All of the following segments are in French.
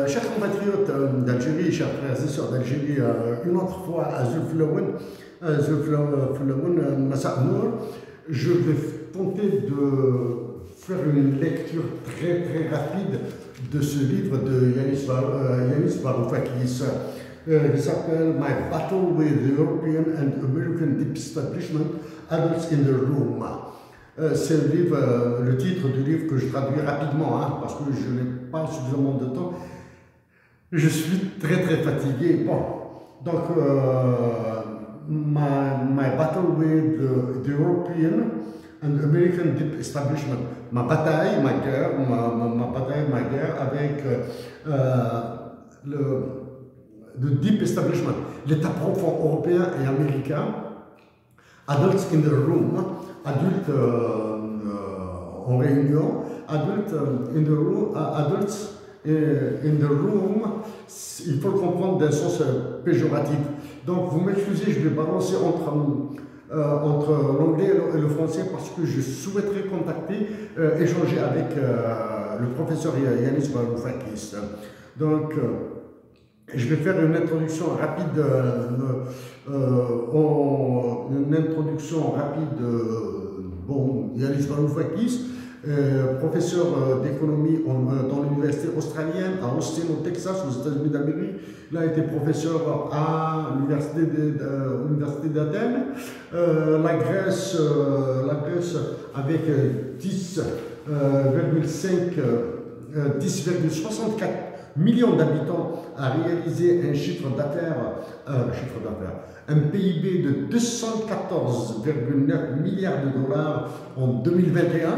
Chers compatriotes d'Algérie, chers frères et sœurs d'Algérie, une autre fois à Zulflaouen, Massa Nour, je vais tenter de faire une lecture très rapide de ce livre de Yanis Varoufakis. Il s'appelle My Battle with the European and American Deep Establishment, Adults in the Room. C'est le titre du livre que je traduis rapidement, parce que je n'ai pas suffisamment de temps. Je suis très fatigué. Bon, donc, my battle with the European and American Deep Establishment. Ma bataille, ma guerre avec le Deep Establishment, l'État profond européen et américain. Adults in the room, adultes en réunion, adults in the room, adults in the room, il faut le comprendre d'un sens péjoratif. Donc vous m'excusez, je vais balancer entre l'anglais et le français parce que je souhaiterais contacter, échanger avec le professeur Yanis Varoufakis. Donc je vais faire une introduction rapide, bon, Yanis Varoufakis, professeur d'économie dans l'université australienne à Austin au Texas, aux États-Unis d'Amérique. Il a été professeur à l'université d'Athènes. La Grèce avec 10,64 millions d'habitants a réalisé un un PIB de 214,9 milliards de dollars en 2021,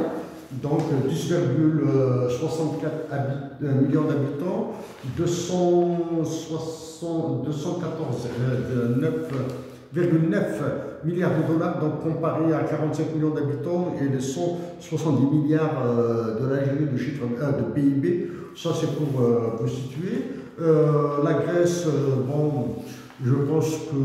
donc 10,64 millions d'habitants, 214,9 milliards de dollars, donc comparé à 45 millions d'habitants et les 170 milliards de l'Algérie de chiffre de PIB. Ça, c'est pour vous situer. La Grèce, bon, je pense que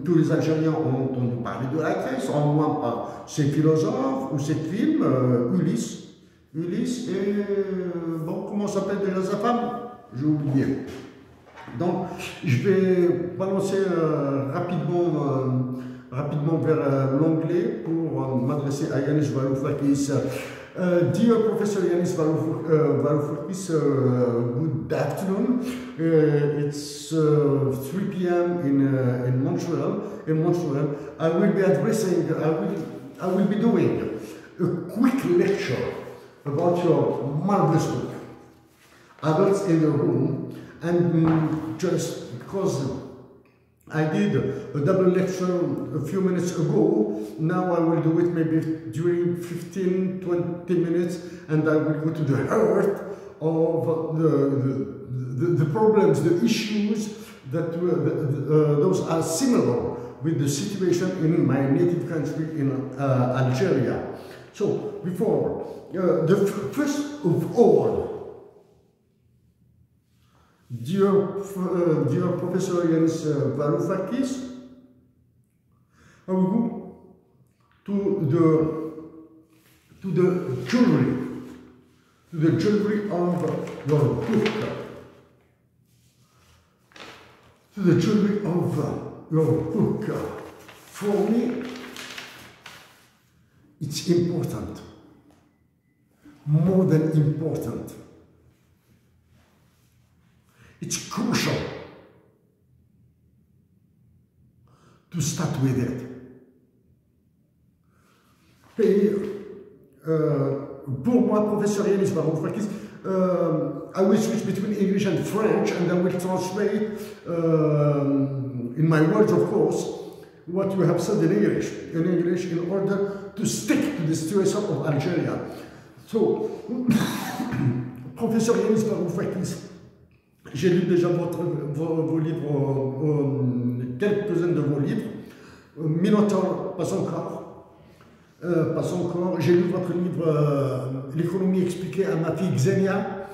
tous les Algériens ont entendu parler de la Grèce, en moins par ses philosophes ou ses films, Ulysse et, bon, comment s'appelle déjà sa femme? J'ai oublié. Donc, je vais balancer rapidement vers l'anglais pour m'adresser à Yanis Varoufakis. Dear Professor Yanis Varoufakis, good afternoon. It's 3 p.m. in Montreal. I will be doing a quick lecture about your marvelous book, Adults in the Room, and just because I did a double lecture a few minutes ago, now I will do it maybe during 15-20 minutes, and I will go to the heart of the problems, the issues that those are similar with the situation in my native country in Algeria. So before, first of all, dear Professor Yanis Varoufakis, I will go to the jewelry of your book. To the jewelry of your book. For me, it's important, more than important. It's crucial to start with it. Et pour moi, professeur Yanis Varoufakis, I will switch between English and French, and I will translate in my words, of course, what you have said in English in order to stick to the situation of Algeria. So, professeur Yanis Varoufakis, j'ai lu déjà vos livres, quelques-uns de vos livres. Minotaur, pas encore. J'ai lu votre livre L'économie expliquée à ma fille Xenia.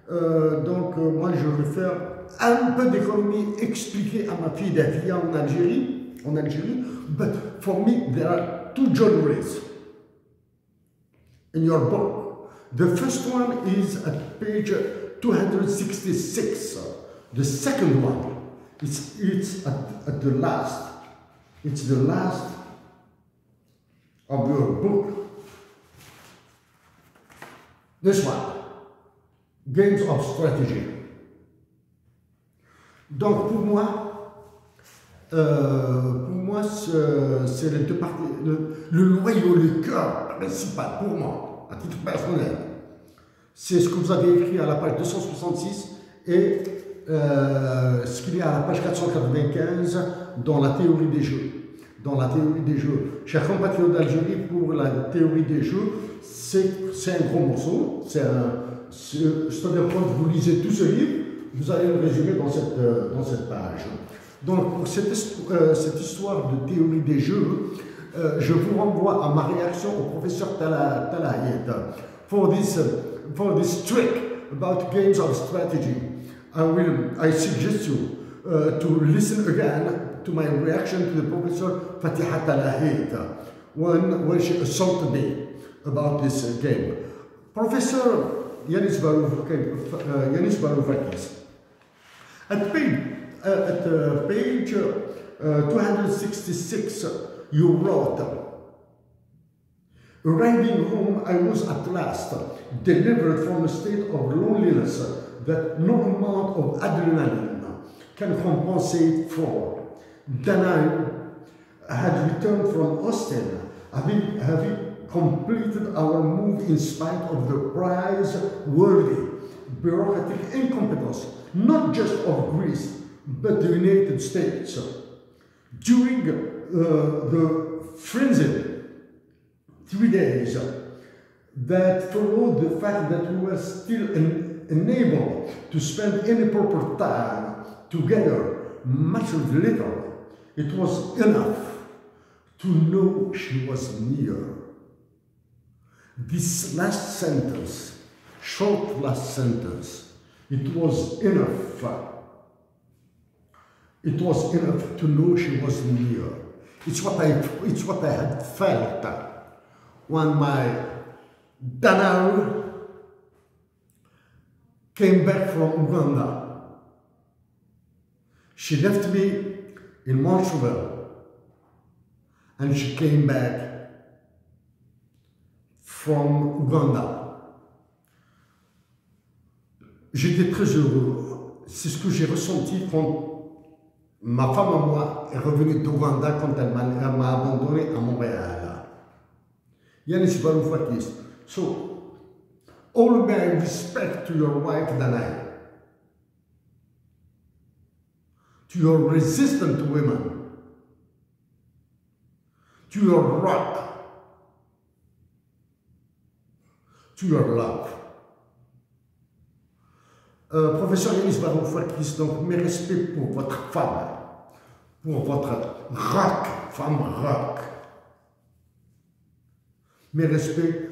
Donc, moi, je vais faire un peu d'économie expliquée à ma fille Davia en Algérie. But for me, there are two genres in your book. The first one is at page 266, the second one. It's at the last. It's the last of your book. This one, Games of Strategy. Donc pour moi c'est les deux parties, le noyau, le cœur principal pour moi, à titre personnel. C'est ce que vous avez écrit à la page 266 et ce qu'il y a à la page 495 dans la théorie des jeux. Dans la théorie des jeux. Chers compatriotes d'Algérie, pour la théorie des jeux, c'est un gros morceau. C'est-à-dire quand vous lisez tout ce livre, vous allez le résumer dans cette page. Donc pour cette histoire de théorie des jeux, je vous renvoie à ma réaction au professeur Talahit. For this trick about games of strategy, I suggest you to listen again to my reaction to the professor Fatiha Talahit when she assaulted me about this game. Professor Yanis Varoufakis, at page 266, you wrote, "Arriving home, I was at last delivered from a state of loneliness that no amount of adrenaline can compensate for. Then I had returned from Austin, having completed our move in spite of the prize-worthy bureaucratic incompetence, not just of Greece, but the United States. During the frenzied 3 days that followed the fact that we were still unable to spend any proper time together, much of little, it was enough to know she was near." This last sentence, short last sentence, it was enough. It was enough to know she was near. It's what I had felt when my Danaru came back from Uganda. She left me in Montreal and she came back from Uganda. J'étais très heureux. C'est ce que j'ai ressenti quand ma femme et moi est revenue d'Ouganda quand elle m'a abandonné à Montréal. Yanis Varoufakis. So, all my respect to your wife Danae, to your resistance to women, to your rock, to your love. Professeur Yanis Varoufakis, donc mes respects pour votre femme, pour votre rock, femme rock. Mes respects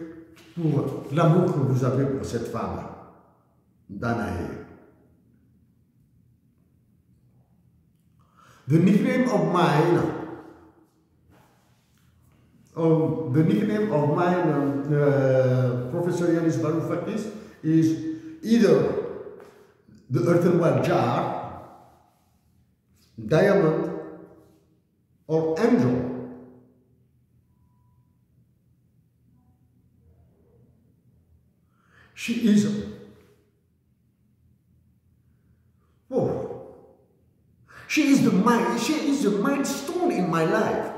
pour l'amour que vous avez pour cette femme, Danae. The nickname of mine, Professor Yanis Varoufakis, is either the earthenware jar, diamond, or angel. She is, she is the milestone in my life.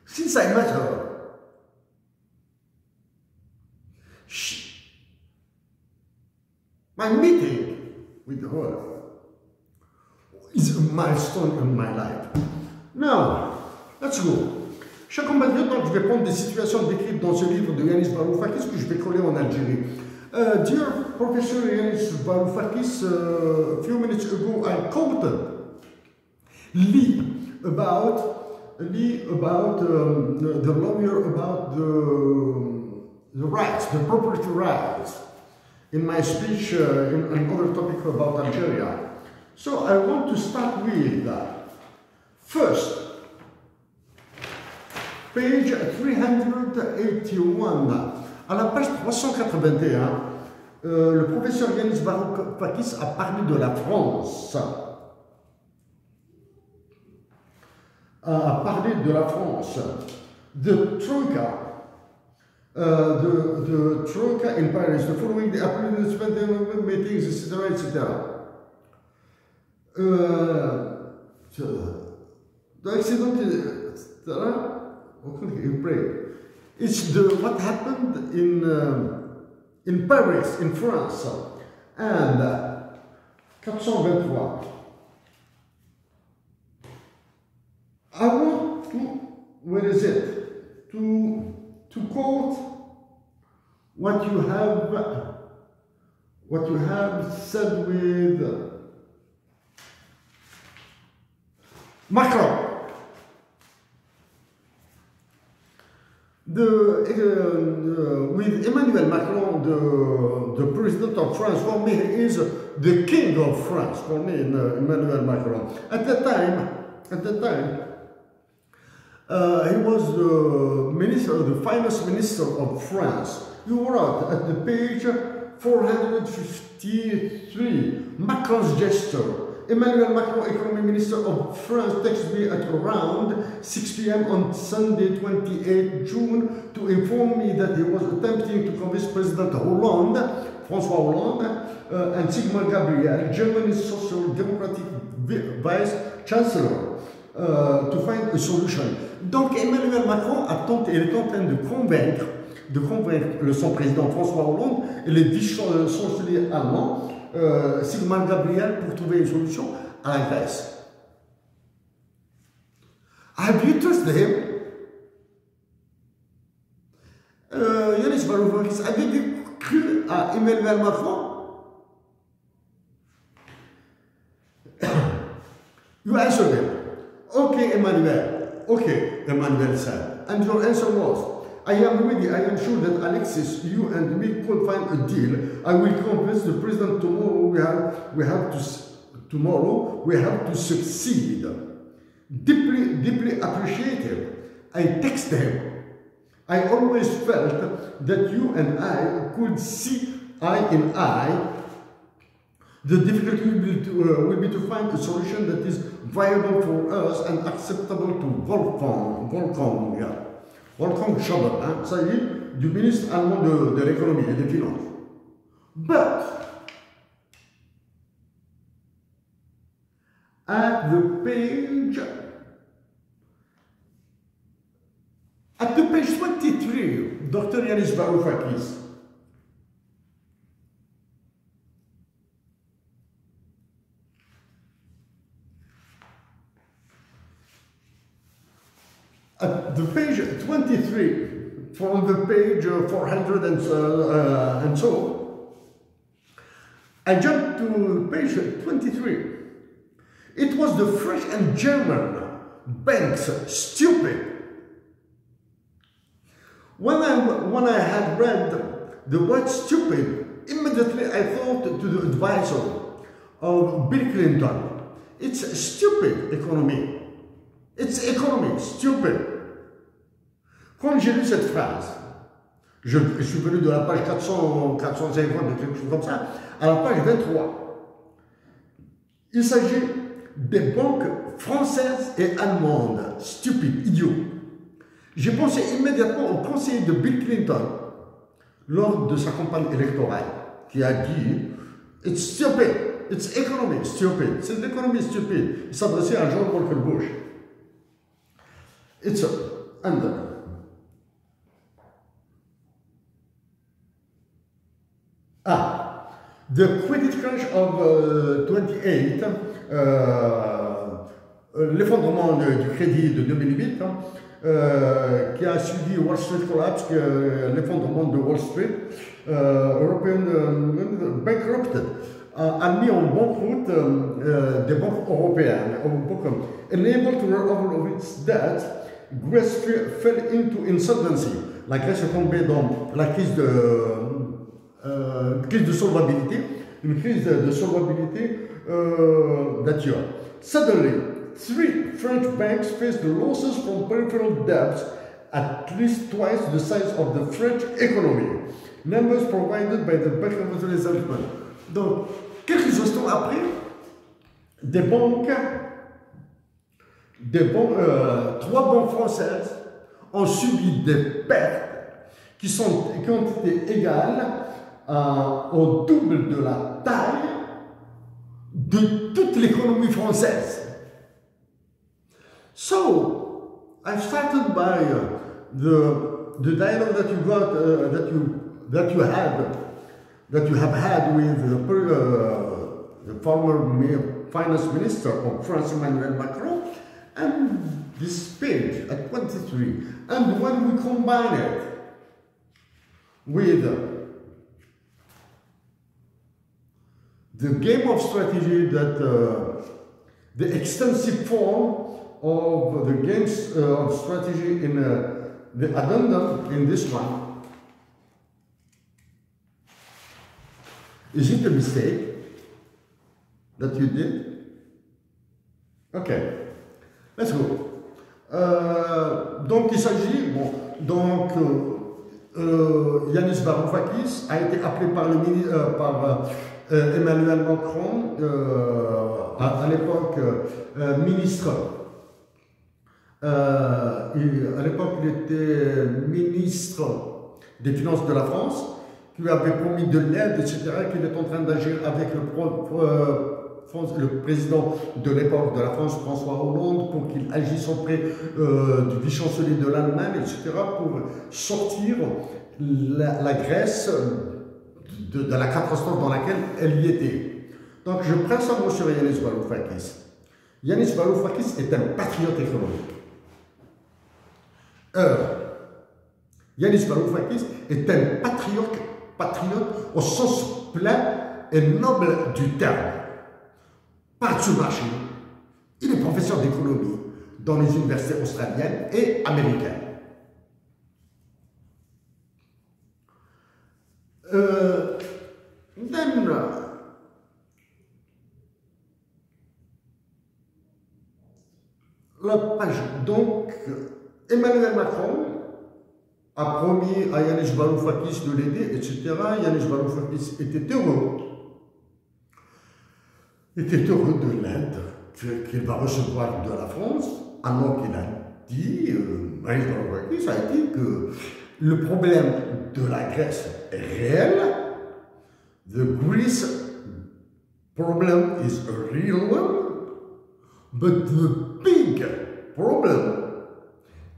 Since I met her, my meeting with her is a milestone in my life. Now, let's go. Chers compatriotes, donc je vais prendre des situations décrites dans ce livre de Yanis Varoufakis que je vais coller en Algérie. Dear Professor Yanis Varoufakis, a few minutes ago I quoted Lee about the lawyer about the rights, the property rights, in my speech in another topic about Algeria. So I want to start with first, page 381. À la page 381, le professeur Yanis Varoufakis a parlé de la France. A parlé de la France, de Troika, the Troika in Paris, the following the appointment meetings, etc., etc. L'accident, it's what happened in Paris, in France, and 423. I want to, where is it? To quote what you have said with Macron. With Emmanuel Macron, the president of France, for me, he is the king of France. For me, Emmanuel Macron. At that time, he was the finance minister of France. He wrote at the page 453, Macron's gesture. Emmanuel Macron, Economy Minister of France, texted me at around 6 p.m. on Sunday, 28 June, to inform me that he was attempting to convince President Hollande, François Hollande, and Sigmar Gabriel, Germany's Social Democratic Vice Chancellor, to find a solution. Donc Emmanuel Macron est en train de convaincre son président François Hollande et les vice-chanceliers allemands, Sigmar Gabriel, pour trouver une solution à la Grèce. Have you trusted him? Yanis Varoufakis, avez-vous cru à Emmanuel Macron? You answered him. Okay, Emmanuel said. And your answer was, I am ready. I am sure that Alexis, you and me could find a deal. I will convince the president tomorrow. We have to succeed. Deeply appreciative. I texted him. I always felt that you and I could see eye in eye. The difficulty will be to find a solution that is viable for us and acceptable to Wolfgang Schäuble, hein, ça y est, du ministre allemand de l'économie et des finances. But at the page 23, Dr. Yanis Varoufakis, at the page 23, from the page 400 and so, I jumped to page 23. It was the French and German banks, stupid. When I had read the word stupid, immediately I thought to the advisor of Bill Clinton. It's a stupid economy. It's economy, stupid. Quand j'ai lu cette phrase, je suis venu de la page 450, quelque chose comme ça, à la page 23. Il s'agit des banques françaises et allemandes, stupides, idiots. J'ai pensé immédiatement au conseiller de Bill Clinton lors de sa campagne électorale, qui a dit « It's stupid, it's economy, stupid, c'est l'économie stupide ». Il s'adressait à George Walker Bush. It's under. The credit crunch of 28, l'effondrement du crédit de 2008, qui a suivi Wall Street Collapse, l'effondrement de Wall Street, European bankrupted, a mis en banqueroute des banques européennes. Unable to roll over its debt, Greece fell into insolvency. La Grèce est tombée dans la crise de solvabilité, une crise de solvabilité that year. Suddenly, 3 French banks faced losses from peripheral debts at least twice the size of the French economy. Numbers provided by the Bank of Reserve. Donc, quelques instants après, trois banques françaises ont subi des pertes qui ont été égales au double de la taille de toute l'économie française. So, I started by the dialogue that you got that you have had with the former finance minister of France, Emmanuel Macron, and this page at 23. And when we combine it with the game of strategy that the extensive form of the games of strategy in the addendum in this one, is it a mistake that you did? Okay, let's go. Donc il s'agit, Yanis Varoufakis a été appelé par Emmanuel Macron, à l'époque ministre. À l'époque, il était ministre des Finances de la France, qui lui avait promis de l'aide, etc., qu'il est en train d'agir avec le président de l'époque de la France, François Hollande, pour qu'il agisse auprès du vice-chancelier de l'Allemagne, etc., pour sortir la Grèce de la catastrophe dans laquelle elle y était. Donc je prends ça sur Yanis Varoufakis. Yanis Varoufakis est un patriote économique. Yanis Varoufakis est un patriote au sens plein et noble du terme. Par ce marché, il est professeur d'économie dans les universités australiennes et américaines. La page, donc, Emmanuel Macron a promis à Yanis Varoufakis de l'aider, etc. Yanis Varoufakis était heureux de l'aide qu'il va recevoir de la France, alors qu'il a dit, Yanis Varoufakis a dit que le problème de la Grèce est réel. The Greece problem is a real one, but the big problem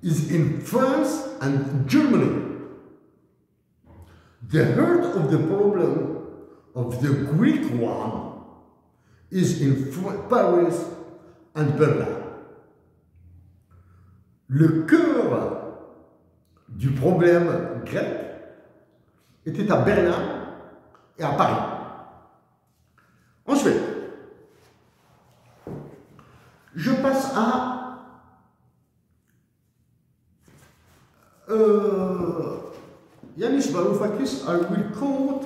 is in France and Germany. The heart of the problem of the Greek one is in Paris and Berlin. Le cœur du problème grec était à Berlin et à Paris. Ensuite, je passe à Yanis Varoufakis. I will quote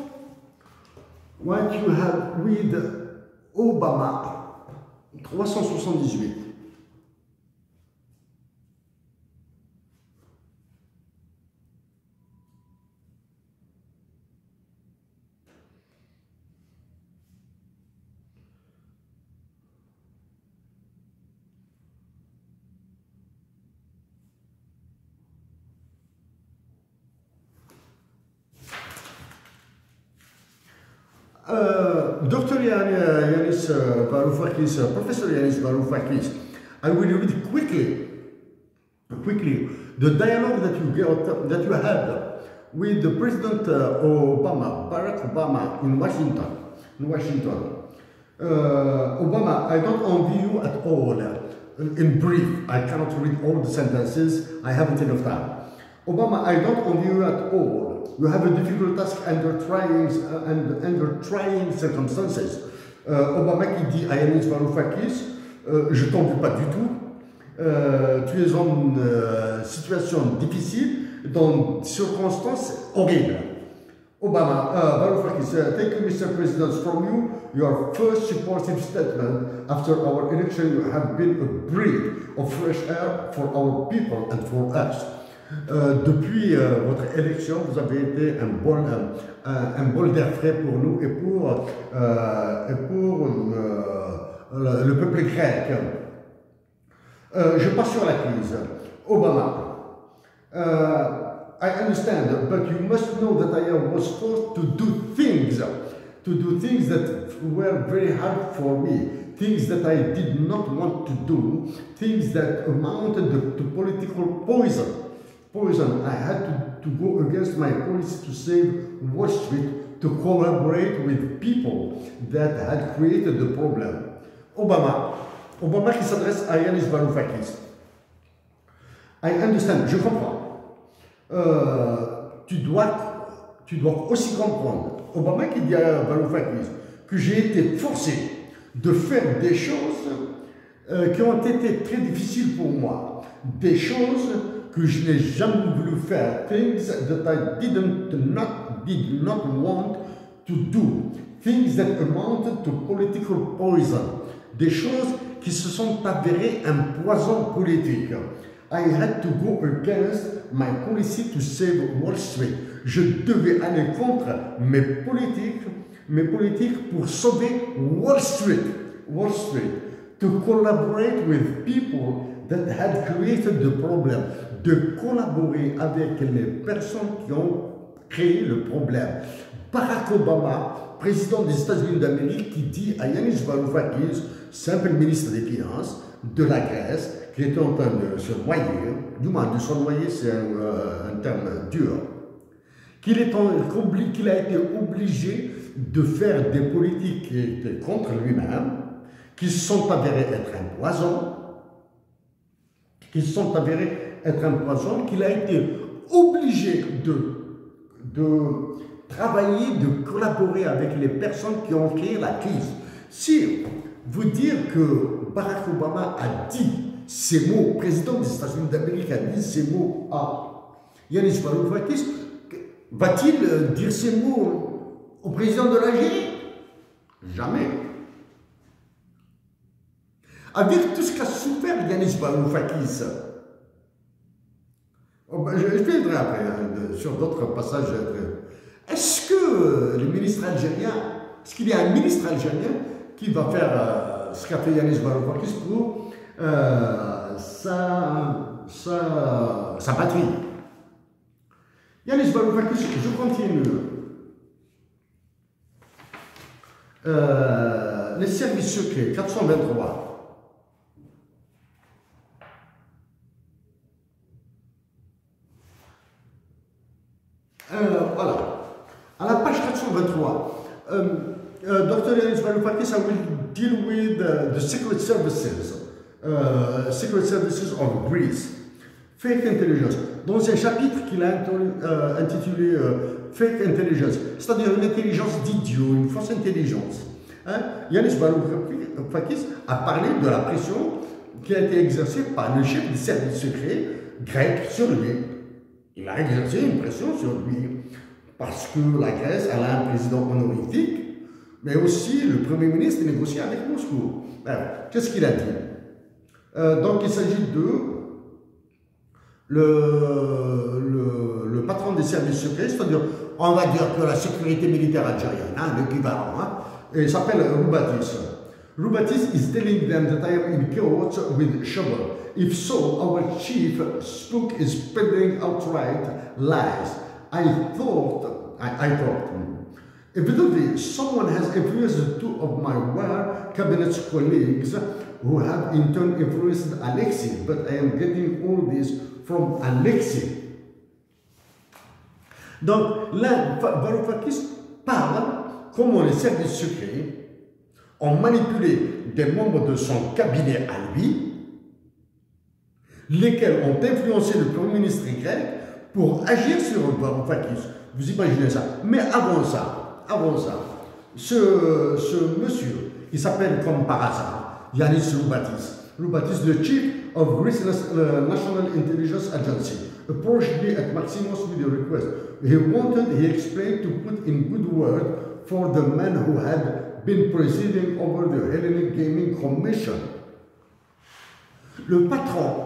what you have with Obama, 378. Dr. Yanis Varoufakis, Professor Yanis Varoufakis, I will read quickly the dialogue that you had with the President Obama, Barack Obama, in Washington. Obama, I don't envy you at all. In brief, I cannot read all the sentences, I haven't enough time. Obama, I don't envy you at all. You have a difficult task under trying circumstances. Obama qui dit à Yanis Varoufakis, je t'en veux pas du tout, tu es en situation difficile, dans des circonstances horribles. Obama, Varoufakis, thank you Mr. President, from you, your first supportive statement after our election, you have been a breath of fresh air for our people and for us. Depuis votre élection, vous avez été un bol d'air frais pour nous et pour le peuple grec. Je passe sur la crise. Obama. I understand, but you must know that I was forced to do things that were very hard for me, things that I did not want to do, things that amounted to political poison. I had to go against my policy to save Wall Street, to collaborate with people that had created the problem. Obama qui s'adresse à Yanis Varoufakis. I understand, je comprends. Tu dois aussi comprendre, Obama qui dit à Varoufakis, que j'ai été forcé de faire des choses qui ont été très difficiles pour moi, des choses que je n'ai jamais voulu faire, things that I did not want to do, things that amounted to political poison, des choses qui se sont avérées un poison politique. I had to go against my policy to save Wall Street. Je devais aller contre mes politiques pour sauver Wall Street. To collaborate with people that had created the problem. De collaborer avec les personnes qui ont créé le problème. Barack Obama, président des États-Unis d'Amérique, qui dit à Yanis Varoufakis, simple ministre des Finances de la Grèce, qui était en train de se noyer, du moins de se noyer, c'est un terme dur, qu'il a été obligé de faire des politiques qui étaient contre lui-même, qui se sont avérées être un poison, qu'il a été obligé de travailler, de collaborer avec les personnes qui ont créé la crise. Si vous dire que Barack Obama a dit ces mots, président des États-Unis d'Amérique a dit ces mots à Yanis Varoufakis, va-t-il dire ces mots au président de l'Algérie? Jamais. Avec tout ce qu'a souffert Yanis Varoufakis, je viendrai après sur d'autres passages. Est-ce que le ministre algérien, est-ce qu'il y a un ministre algérien qui va faire ce qu'a fait Yanis Varoufakis pour sa patrie? Yanis Varoufakis, je continue. Les services secrets, 423. Voilà. À la page 423, Dr. Yanis Varoufakis, I will deal with the secret services of Greece. Fake intelligence. Dans un chapitre qu'il a intitulé Fake intelligence, c'est-à-dire une intelligence d'idiot, une fausse intelligence. Yanis Varoufakis a parlé de la pression qui a été exercée par le chef des services secrets grec sur lui. Il a exercé une pression sur lui parce que la Grèce elle a un président honorifique, mais aussi le Premier ministre négocie avec Moscou. Qu'est-ce qu'il a dit? Donc il s'agit de le patron des services secrets, c'est-à-dire, on va dire que la sécurité militaire algérienne, l'équivalent, il s'appelle Roubatis. Roubatis is telling them that I am in cahoots with Chauvel. If so, our chief spook is peddling outright lies. I thought, evidently, someone has influenced two of my war cabinet colleagues who have in turn influenced Alexei, but I am getting all this from Alexei. Donc là, Varoufakis parle comment les services secrets ont manipulé des membres de son cabinet à lui, lesquels ont influencé le Premier ministre grec pour agir sur Varoufakis. Vous imaginez ça? Mais avant ça, ce monsieur, il s'appelle comme par hasard Yanis Roubatis, le chief of Greece National Intelligence Agency, approached me at Maximos with a request. He explained to put in good word for the man who had been presiding over the Hellenic Gaming Commission. Le patron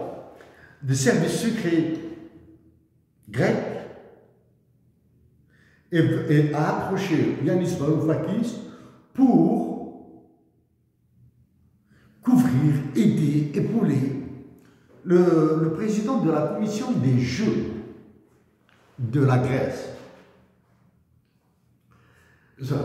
des services secrets grec et a approché Yanis Varoufakis pour couvrir, aider, épauler le président de la commission des Jeux de la Grèce. So,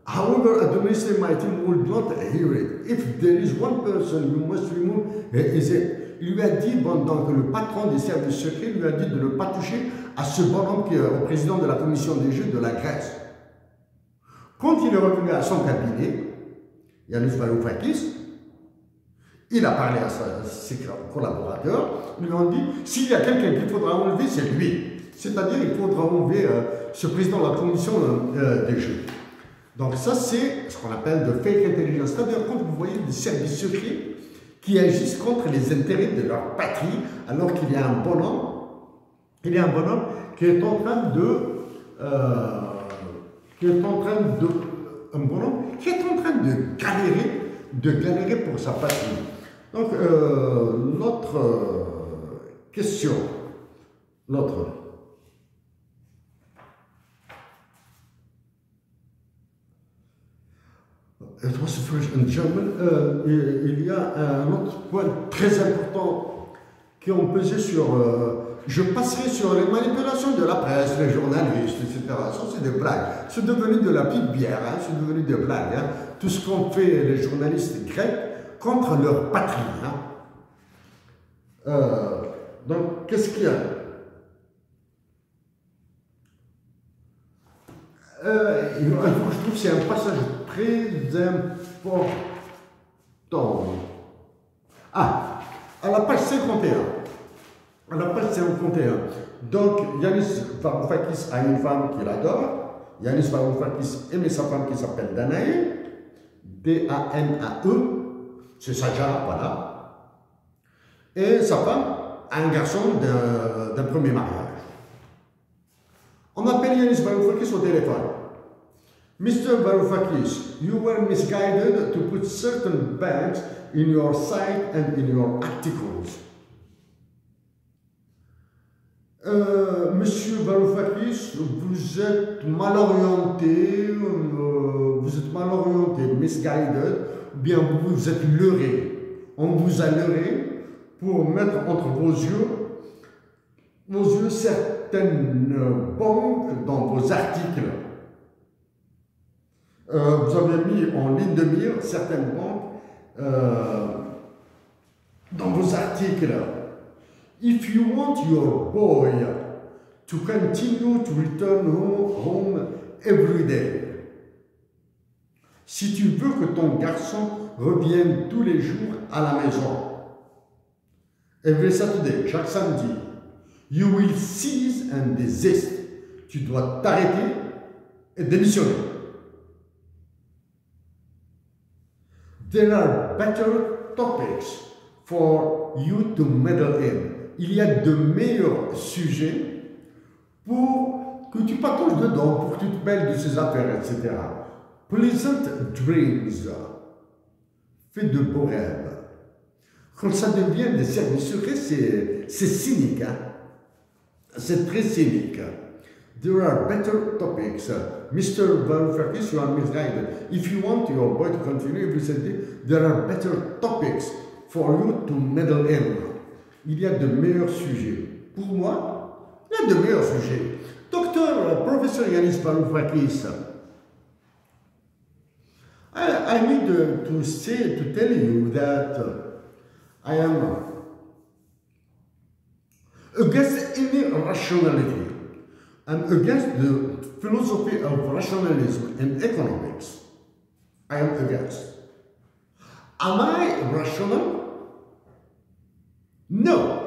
however, administrative my team would not hear it. If there is one person you must remove, is it? Il lui a dit, bon, donc le patron des services secrets lui a dit de ne pas toucher à ce bonhomme qui est au président de la commission des Jeux de la Grèce. Quand il est revenu à son cabinet, Yanis Varoufakis, il a parlé à ses collaborateurs, ils lui ont dit, s'il y a quelqu'un qu'il faudra enlever, c'est lui. C'est-à-dire qu'il faudra enlever ce président de la commission des Jeux. Donc ça, c'est ce qu'on appelle de fake intelligence. C'est-à-dire quand vous voyez des services secrets qui agissent contre les intérêts de leur patrie, alors qu'il y a un bonhomme, qui est en train de galérer pour sa patrie. Donc l'autre question, It was first in German. Il y a un autre point très important qui ont pesé sur... je passerai sur les manipulations de la presse, les journalistes, etc. Ça, c'est des blagues. C'est devenu de la petite bière, hein, c'est devenu des blagues. Hein. Tout ce qu'ont fait les journalistes grecs contre leur patrie. Hein. Donc, qu'est-ce qu'il y a? Je trouve que c'est un passage très important. Ah, à la page 51. À la page 51. Donc, Yanis Varoufakis a une femme qu'il adore. Yanis Varoufakis aimait sa femme qui s'appelle Danae. D-A-N-A-E. C'est Saja, voilà. Et sa femme a un garçon d'un premier mariage. On appelle Yanis Varoufakis au téléphone. Mr. Varoufakis, you were misguided to put certain banks in your site and in your articles. Monsieur Varoufakis, vous êtes mal orienté, misguided, ou bien vous vous êtes leurré. On vous a leurré pour mettre entre vos yeux certaines banques dans vos articles. Vous avez mis en ligne de mire certaines banques dans vos articles. If you want your boy to continue to return home every day, si tu veux que ton garçon revienne tous les jours à la maison, every Saturday, chaque samedi, you will cease and desist. Tu dois t'arrêter et démissionner. There are better topics for you to meddle in. Il y a de meilleurs sujets pour que tu patauges dedans, pour que tu te mêles de ces affaires, etc. Pleasant dreams. Fais de beaux rêves. Quand ça devient des services secrets, c'est cynique. Hein? C'est très cynique. There are better topics. Mr. Varoufakis, you are misguided. If you want your boy to continue, there are better topics for you to meddle in. Il y a de meilleurs sujets. Pour moi, il y a de meilleurs sujets. Docteur, professeur Yanis Varoufakis, I need to tell you that I am against any rationality. I'm against the philosophy of rationalism and economics. I am against. Am I rational? No.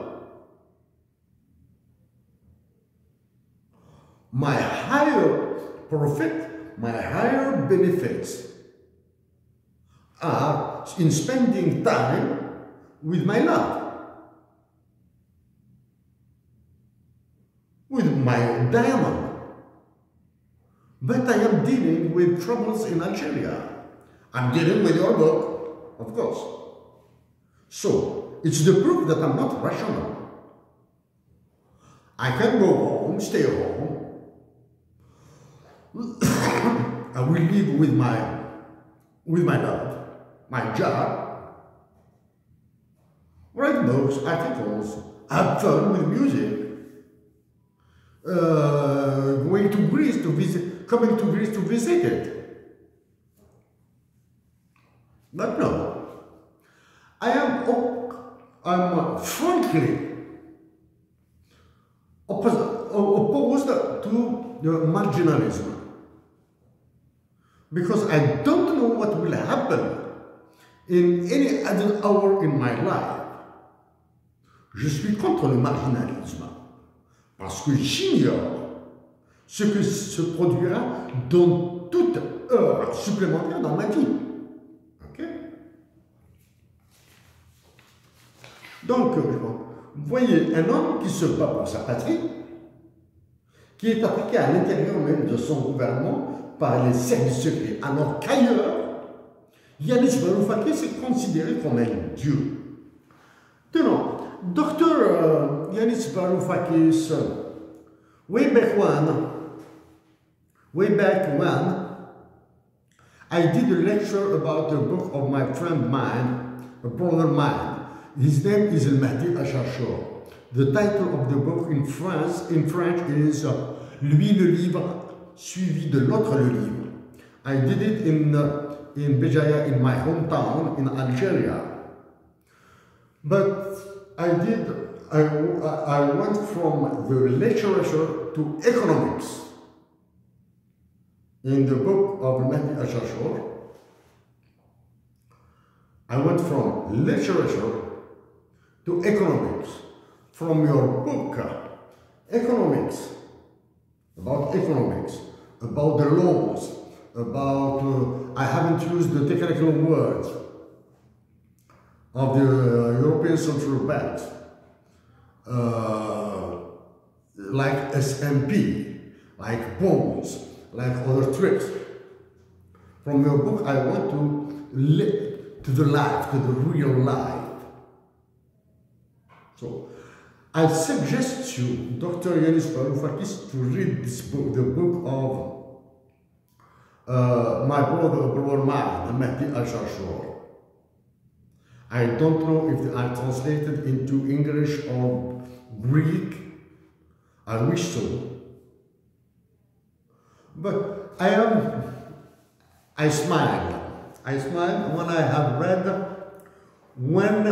My higher profit, my higher benefits are in spending time with my love, with my diamond. But I am dealing with troubles in Algeria. I'm dealing with your book, of course. So, it's the proof that I'm not rational. I can go home, stay home. I will live with my dad, my job, write books, articles, have fun with music, going to Greece to visit, coming to Greece to visit it. But no, I'm frankly opposed to the marginalism. Because I don't know what will happen in any other hour in my life. Je suis contre le marginalisme parce que j'ignore ce que se produira dans toute heure supplémentaire dans ma vie. Ok? Donc, vous voyez un homme qui se bat pour sa patrie, qui est appliqué à l'intérieur même de son gouvernement par les services secrets, alors qu'ailleurs, Yanis Varoufakis est considéré comme un dieu. Tenons, Dr. Yanis Varoufakis, way back when, I did a lecture about the book of my friend mine, a brother mine. His name is Al-Mahdi Acharchour. The title of the book in French is Lui le livre suivi de l'autre le livre. I did it in Béjaïa, in my hometown in Algeria. But I went from the literature to economics in the book of Mahdi Acharchour. I went from literature to economics. From your book, economics, about the laws, about, I haven't used the technical words of the European Central Bank, like SMP, like bonds, like other tricks. From your book, I want to the life, to the real life. So, I suggest you, Dr. Yanis Varoufakis, to read this book, the book of my brother mine, Mahdi Acharchour. I don't know if I translated into English or Greek. I wish so. But I smile. I smile when I have read when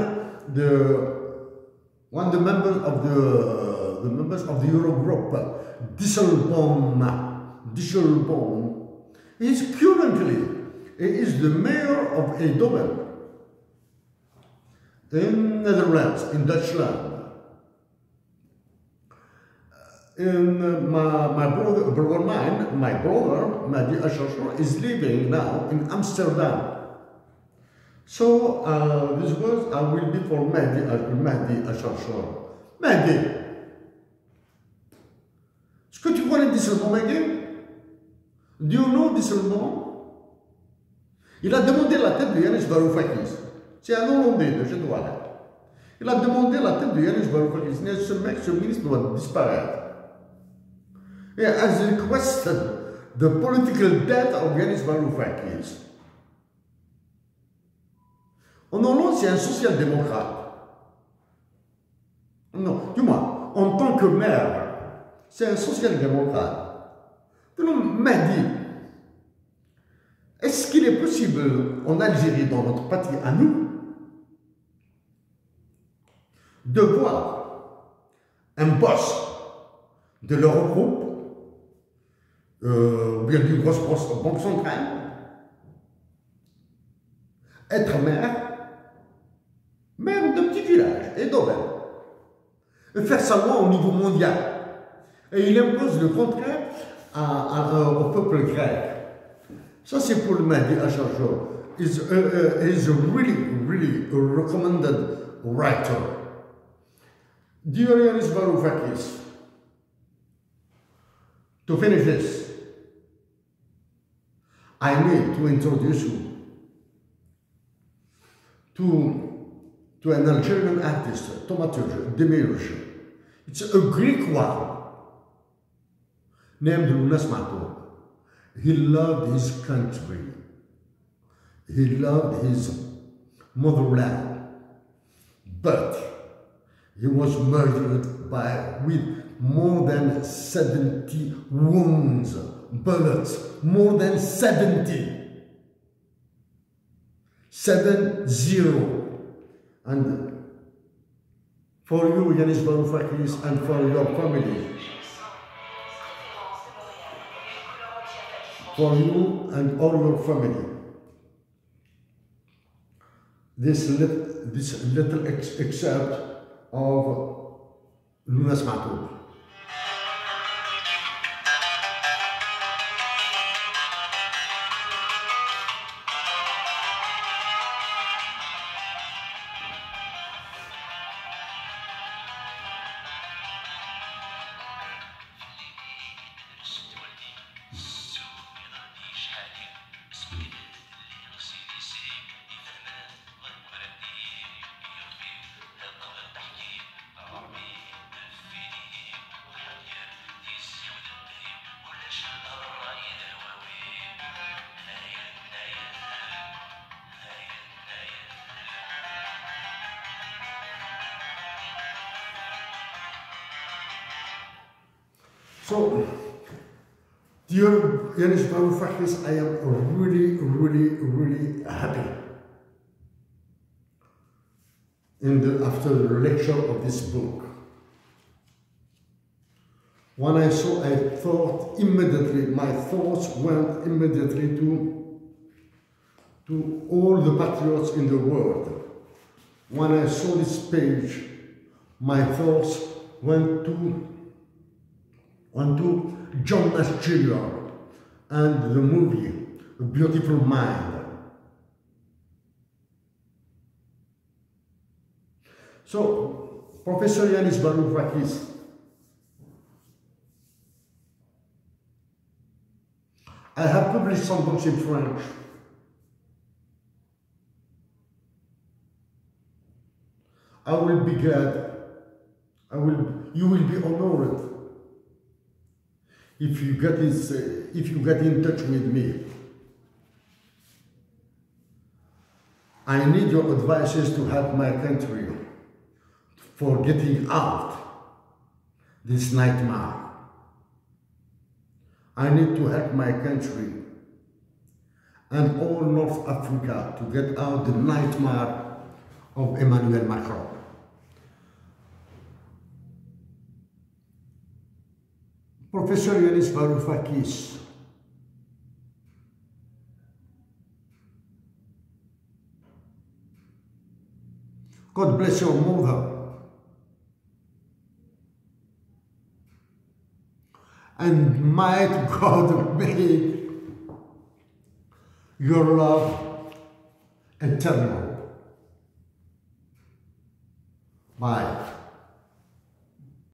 the members of the Eurogroup, Dijsselbloem, is currently the mayor of Eindhoven in Netherlands, in Dutchland. My brother, Mahdi Acharchour, is living now in Amsterdam. So this was, I will be for Mahdi Acharchour. Mahdi, est-ce que tu connais Dijsselbloem again? Do you know Dijsselbloem? Il a demandé la tête de Yanis Varoufakis. C'est un Hollandais de chez Douala. Il a demandé la tête de Yanis Varoufakis. Ce mec, ce ministre doit disparaître. He has requested the political death of Yanis Varoufakis. En Hollande, c'est un social-démocrate. Non, du moins, en tant que maire, c'est un social-démocrate. Donc, Mahdi, est-ce qu'il est possible en Algérie, dans notre patrie à nous, de voir un boss de l'Eurogroupe, ou bien d'une grosse banque centrale, être maire de petit village, et d'Aubaine, et faire sa loi au niveau mondial. Et il impose le contraire au peuple grec. Ça, c'est pour le Mahdi Acharchour. He's a really recommended writer. Dear Yanis Varoufakis, to finish this, I need to introduce you to an Algerian artist, Thaumaturge Demirci. It's a Greek one. named Lounas Mahtoub. He loved his country. He loved his motherland. But he was murdered with more than 70 wounds, bullets, more than 70. 7-0. And for you, Yanis Varoufakis, and for your family, for you and all your family, this little excerpt of Lounas Mahtoub. So, dear Yanis Varoufakis, I am really happy after the lecture of this book. When I saw, I thought immediately, my thoughts went immediately to all the patriots in the world. When I saw this page, my thoughts went to John Nash Jr. and the movie A Beautiful Mind. So, Professor Yanis Varoufakis, I have published some books in French. I will be glad, you will be honored if you get in touch with me. I need your advices to help my country for getting out this nightmare. I need to help my country and all North Africa to get out the nightmare of Emmanuel Macron. Professor Yanis Varoufakis, God bless your mother, and might God make your love eternal. Bye.